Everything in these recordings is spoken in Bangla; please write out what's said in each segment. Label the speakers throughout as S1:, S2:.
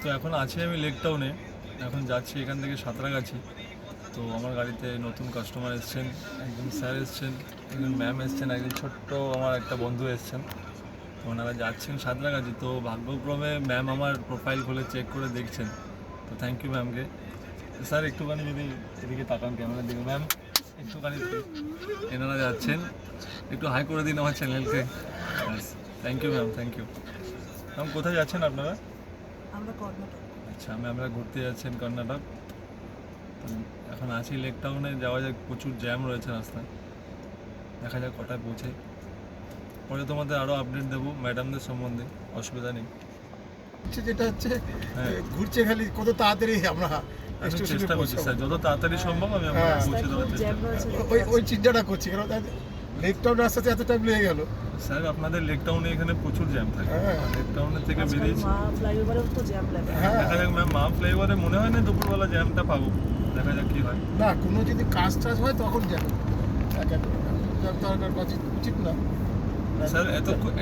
S1: তো এখন আছি আমি লেক টাউনে, এখন যাচ্ছি এখান থেকে সাঁতরাগাছি। তো আমার গাড়িতে নতুন কাস্টমার এসছেন, একজন স্যার এসছেন, একজন ম্যাম এসছেন, একজন ছোট্ট আমার একটা বন্ধু এসছেন। তো ওনারা যাচ্ছেন সাঁতরাগাছি। তো ভাগ্যক্রমে ম্যাম আমার প্রোফাইল খুলে চেক করে দেখছেন। তো থ্যাংক ইউ ম্যামকে। স্যার একটুখানি যদি এদিকে তাকান ক্যামেরার দিকে, ম্যাম একটুখানি এনারা যাচ্ছেন, একটু হাই করে দিন আমার চ্যানেলকে। Thank you ma'am, thank you ma'am. কোথায় যাচ্ছেন আপনারা?
S2: আমরা কর্ণাটক।
S1: আচ্ছা, আমরা ঘুরতে যাচ্ছেন কর্ণাটক। তো এখন আছি লেক টাউনে, যাওয়া যাক, প্রচুর জ্যাম রয়েছে রাস্তায়, দেখা যাক কটায় পৌঁছে। পরে তোমাদের আরও আপডেট দেবো ম্যাডামদের সম্বন্ধে, অসুবিধা নেই।
S3: যেটা হচ্ছে
S1: হ্যাঁ।
S3: ঘুরছে খালি কত তাড়াতাড়ি আমরা
S1: আমি
S3: স্টেশনে
S1: চেষ্টা করছি
S3: পৌঁছাবো।
S1: স্যার, যত তাড়াতাড়ি সম্ভব আমি আপনাকে
S3: হ্যাঁ।
S1: পৌঁছে দেওয়ার চেষ্টা
S2: জ্যাম
S1: করব।
S2: রয়েছে
S3: ওই চিন্তাটা করছি কারণ লেক টাউন রাস্তাতে এত টাইম লেগে গেল।
S1: স্যার আপনাদের লেক টাউনে এখানে প্রচুর জ্যাম থাকে।
S3: হ্যাঁ।
S1: লেক টাউনের থেকে বেরিয়েছি,
S2: মা ফ্লাইওভারেও তো জ্যাম লাগে।
S3: হ্যাঁ
S1: দেখা যাক ম্যাম। মা ফ্লাইওভারে মনে হয় না দুপুরবেলা জ্যামটা পাবো, দেখা যাক কি হয়।
S3: না, কোনো যদি কাজ টাজ হয় তখন যাবে, দরকার উচিত না।
S1: স্যার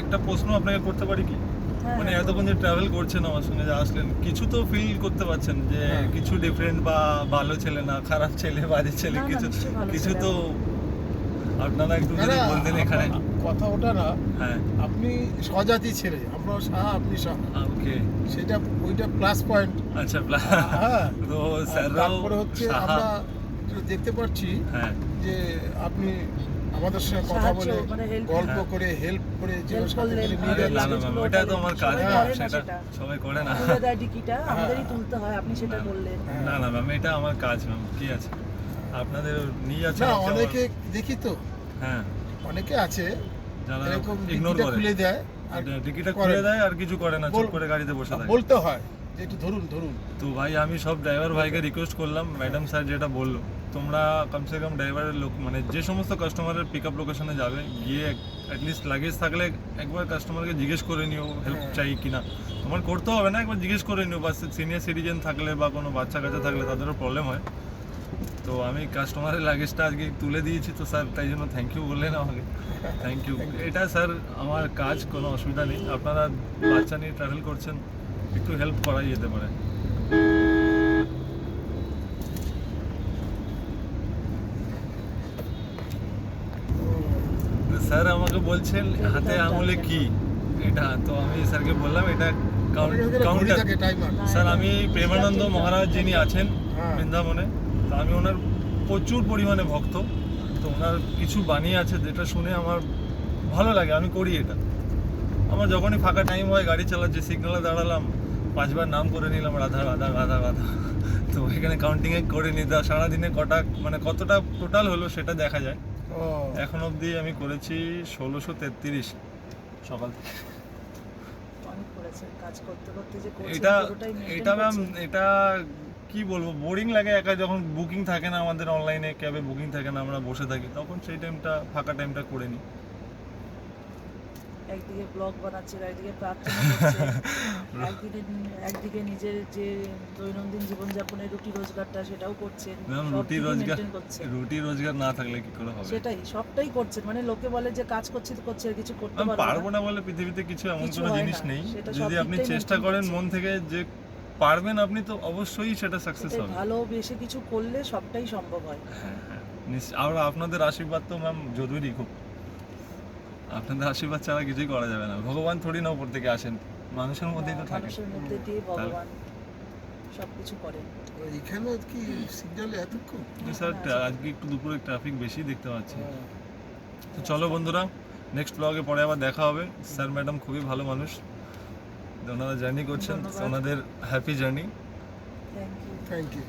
S1: একটা প্রশ্ন আপনাকে করতে পারি কি?
S2: হ্যাঁ,
S1: মানে
S2: হ্যাঁ,
S1: এতক্ষণ যে ট্রাভেল করছেন আমার সঙ্গে, যে আসলেন, কিছু তো ফিল করতে পারছেন যে
S3: হ্যাঁ।
S1: কিছু ডিফারেন্ট বা ভালো ছেলে না খারাপ ছেলে বাজে ছেলে,
S2: না, না,
S1: কিছু
S2: নিশ্চয়ই ভালো
S1: কিছু
S2: ছেলে।
S1: তো আপনারা একটু
S3: না,
S1: যদি
S3: না,
S1: বলতেন এখানে।
S3: কথা ওটা না,
S1: হ্যাঁ,
S3: আপনি স্বজাতি ছেলে, আমরা সাহা, আপনি সাহা,
S1: ওকে,
S3: সেটা ওইটা প্লাস পয়েন্ট।
S1: আচ্ছা।
S3: হ্যাঁ।
S1: তো
S3: আর
S1: স্যাররাও
S3: তারপরে হচ্ছে
S1: সাহা।
S3: আমরা যেটা দেখতে পাচ্ছি
S1: হ্যাঁ,
S3: যে আপনি আমাদের সঙ্গে কথা
S2: সাহায্য,
S3: বলে
S2: মানে help।
S3: গল্প
S1: হ্যাঁ।
S3: করে হেল্প করে যে
S2: Help
S3: সাথে
S2: করলেন,
S3: করে নিয়ে
S1: আরে না
S3: যাচ্ছেন।
S1: না ম্যাম, ওইটা তো আমার কাজ
S2: সবাই
S1: না,
S2: করে না
S1: সেটা
S2: সেটা।
S1: সবাই করে না।
S2: তুলে দেয় টিকিটা, আমাদেরই তুলতে হয়, আপনি সেটা
S1: হ্যাঁ।
S2: বললেন।
S1: না না ম্যাম, এটা আমার কাজ ম্যাম, কি আছে, আপনাদের নিয়ে যাচ্ছে।
S3: না, অনেকে দেখি তো,
S1: হ্যাঁ,
S3: অনেকে আছে
S1: যারা
S3: এরকম
S1: ইগনোর
S3: টিকিটটা
S1: করে,
S3: খুলে দেয় আর
S1: টিকিটটা
S3: করে
S1: খুলে
S3: না।
S1: দেয় আর কিছু করে না, চুপ
S3: বল-
S1: করে গাড়িতে বসে থাকে।
S3: বলতে হয় যে একটু ধরুন ধরুন।
S1: তো ভাই, আমি সব ড্রাইভার ভাইকে রিকোয়েস্ট করলাম, ম্যাডাম স্যার যেটা বললো, তোমরা কমসে কম ড্রাইভারের লোক, মানে যে সমস্ত কাস্টমারের পিক আপ লোকেশনে যাবে, গিয়ে অ্যাটলিস্ট লাগেজ থাকলে একবার কাস্টমারকে জিজ্ঞেস করে নিও হেল্প
S3: হ্যাঁ।
S1: চাই কিনা। তোমার করতে হবে না, একবার জিজ্ঞেস করে নিও। বা সিনিয়র সিটিজেন থাকলে বা কোনো বাচ্চা কাচ্চা থাকলে তাদেরও প্রবলেম হয়। তো আমি কাস্টমারের লাগেজটা আজকে তুলে দিয়েছি, তো স্যার তাই জন্য থ্যাংক ইউ বললেন আমাকে। Thank you. এটা স্যার আমার কাজ, কোনো অসুবিধা নেই। আপনারা বাচ্চা নিয়ে ট্রাভেল করছেন, একটু হেল্প করাই যেতে পারে। স্যার আমাকে বলছেন হাতে আঙুলে কি এটা, তো আমি স্যারকে বললাম এটা
S3: অনেকের ঘড়ি
S1: কাউন্টার।
S3: থাকে, টাইমার।
S1: স্যার আমি প্রেমানন্দ মহারাজ যিনি আছেন
S3: হ্যাঁ।
S1: বৃন্দাবনে, তো আমি ওনার প্রচুর পরিমাণে ভক্ত। তো ওনার কিছু বাণী আছে যেটা শুনে আমার ভালো লাগে, আমি করি এটা। আমার যখনই ফাঁকা টাইম হয়, গাড়ি চালাচ্ছি, সিগনালে দাঁড়ালাম, 5 বার নাম করে নিলাম, রাধা রাধা রাধা রাধা। তো এখানে কাউন্টিংয়ে করে নিতে সারাদিনে মানে কতটা টোটাল হলো সেটা দেখা যায়।
S3: ও,
S1: এখন অবধি আমি করেছি 1633 সকাল থেকে।
S2: অনেক করেছেন, কাজ করতে করতে যে করছেন,
S1: এটা
S2: পুরোটাই maintain
S1: এটা ম্যাম,
S2: করছেন।
S1: এটা কি বলবো, বোরিং লাগে একা, যখন বুকিং থাকে না আমাদের অনলাইনে, ক্যাবে বুকিং থাকে না, আমরা বসে থাকি, তখন সেই টাইমটা, ফাঁকা টাইমটা করে নিই।
S2: একদিকে ব্লগ বানাচ্ছেন, একদিকে প্রার্থনা করছেন, একদিকে নিজের যে দৈনন্দিন জীবনযাপনের রুটি রোজগারটা সেটাও করছেন,
S1: ম্যাম
S2: সব
S1: রুটি
S2: দিকে
S1: রোজগার,
S2: maintain করছেন।
S1: রুটি রোজগার না থাকলে কি করে হবে?
S2: সেটাই, সবটাই করছেন, মানে লোকে বলে যে কাজ করছি তো করছি, আর কিছু করতে
S1: আমি পারবো
S2: পারবো না।
S1: না বলে পৃথিবীতে কিছু এমন
S2: কিছু
S1: কোনো
S2: হয়
S1: জিনিস
S2: না,
S1: নেই।
S2: সেটা
S1: যদি
S2: সব
S1: আপনি
S2: দিকটাই
S1: চেষ্টা
S2: maintain
S1: করেন
S2: করছেন।
S1: মন থেকে যে পারবেন আপনি, তো অবশ্যই সেটা সাকসেস
S2: সেটাই,
S1: হবে।
S2: ভালোবেসে কিছু করলে সবটাই সম্ভব হয়।
S1: হ্যাঁ হ্যাঁ, আর আপনাদের আশীর্বাদ তো ম্যাম জরুরি খুব। আপনাদের আশীর্বাদ ছাড়া কিছুই করা যাবে না। ভগবান থোড়ি না উপর থেকে আসেন, মানুষের মধ্যেই তো থাকে।
S2: মানুষের মধ্যে দিয়ে ভগবান সবকিছু করেন।
S3: এখানে কি সিগন্যালে এতক্ষণ?
S1: স্যার আজকে একটু দুপুরে ট্রাফিক বেশি দেখতে পাচ্ছি।
S3: ও,
S1: তো চলো বন্ধুরা, নেক্সট ব্লগে পরে আবার দেখা হবে। স্যার ম্যাডাম খুবই ভালো মানুষ, ওনারা জার্নি করছেন,
S2: ধন্যবাদ।
S1: ওনাদের happy journey.
S2: Thank you.
S3: Thank you.